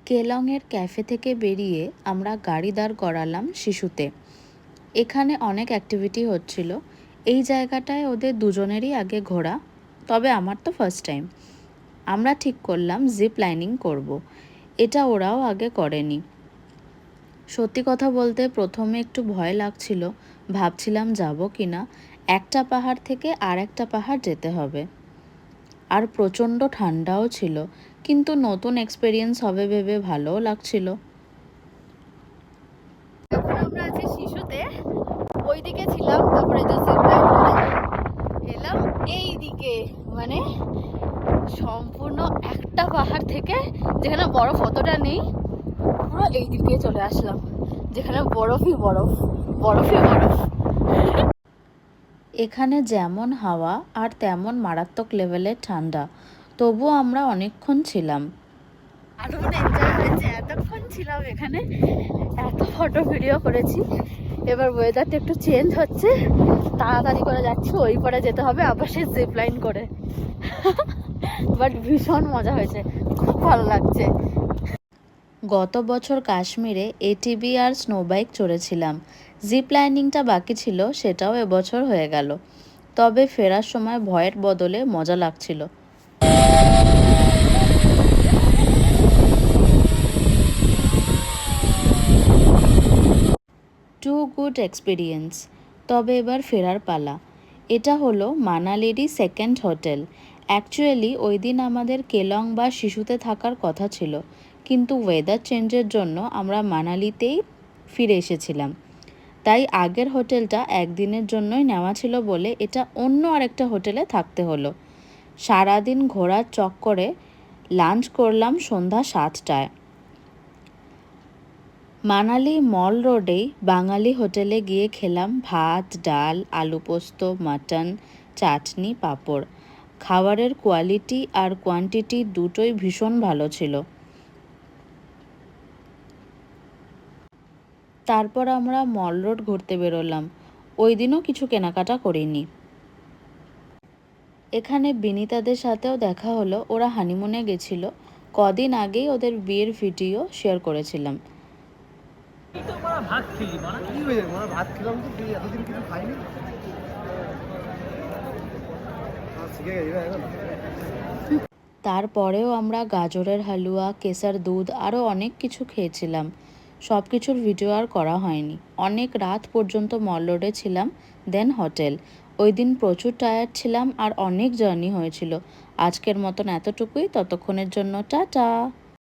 কেলংয়ের cafe থেকে বেরিয়ে আমরা গাড়ি দাঁড় করালাম শিশুতে। এখানে অনেক অ্যাক্টিভিটি হচ্ছিল। এই জায়গাটায় ওদের দুজনেরই আগে ঘোরা, তবে আমার তো ফার্স্ট টাইম। আমরা ঠিক করলাম জিপ লাইনিং করব। এটা ওরাও আগে করেনি। সত্যি কথা বলতে প্রথমে একটু ভয় লাগছিল, ভাবছিলাম যাব কি না। একটা পাহাড় থেকে আর একটা পাহাড় যেতে হবে, আর প্রচণ্ড ঠান্ডাও ছিল, কিন্তু নতুন এক্সপেরিয়েন্স হবে ভেবে ভালোও লাগছিল। এখন আমরা আছি শিশুতে, ওইদিকে ছিলাম, তারপরে যে জিপলাইন করে এলাম এই দিকে, মানে সম্পূর্ণ একটা পাহাড় থেকে যেখানে বরফ অতটা নেই, পুরো এই দিকে চলে আসলাম যেখানে বরফই বরফ, বরফই বরফ। এখানে যেমন হাওয়া আর তেমন মারাত্মক লেভেলের ঠান্ডা, তবুও আমরা অনেকক্ষণ ছিলাম। আরো এনজয় হয়েছে, এতক্ষণ ছিলাম এখানে, এত ফটো ভিডিও করেছি। এবার ওয়েদারটা একটু চেঞ্জ হচ্ছে, তাড়াতাড়ি করে যাচ্ছি, ওই পারে যেতে হবে আবার সেই জিপ লাইন করে। বাট ভীষণ মজা হয়েছে, খুব ভালো লাগছে। গত বছর কাশ্মীরে এটিভি আর স্নো বাইক চড়েছিলাম। জিপ লাইনিংটা বাকি ছিল, সেটাও এবছর হয়ে গেল। তবে ফেরার সময় ভয়ের বদলে মজা লাগছিল। Too good experience. তবে এবার ফেরার পালা। এটা হলো মানালিরই সেকেন্ড হোটেল। অ্যাকচুয়ালি ওই দিন আমাদের কেলং বা শিশুতে থাকার কথা ছিল, কিন্তু ওয়েদার চেঞ্জের জন্য আমরা মানালিতেই ফিরে এসেছিলাম। তাই আগের হোটেলটা একদিনের জন্যই নেওয়া ছিল বলে এটা অন্য আরেকটা হোটেলে থাকতে হলো। সারাদিন ঘোরার চক্করে লাঞ্চ করলাম সন্ধ্যা 7টায়। মানালি মল রোডেই বাঙালি হোটেলে গিয়ে খেলাম ভাত, ডাল, আলু পোস্ত, মাটন, চাটনি, পাঁপড়। খাবারের কোয়ালিটি আর কোয়ান্টিটি দুটোই ভীষণ ভালো ছিল। তারপর আমরা মল রোড ঘুরতে বেরোলাম। ওই দিনও কিছু কেনাকাটা করিনি। এখানে বিনিতাদের সাথেও দেখা হলো, ওরা হানিমুনে গেছিল। কদিন আগেই ওদের বিয়ের ভিডিও শেয়ার করেছিলাম। তারপরেও আমরা গাজরের হালুয়া, কেসার দুধ আরও অনেক কিছু খেয়েছিলাম। সব কিছুর ভিডিও আর করা হয়নি। অনেক রাত পর্যন্ত মল রোডে ছিলাম, দেন হোটেল। ওই দিন প্রচুর টায়ার্ড ছিলাম আর অনেক জার্নি হয়েছিল। আজকের মতন এতটুকুই, ততক্ষণের জন্য টাটা।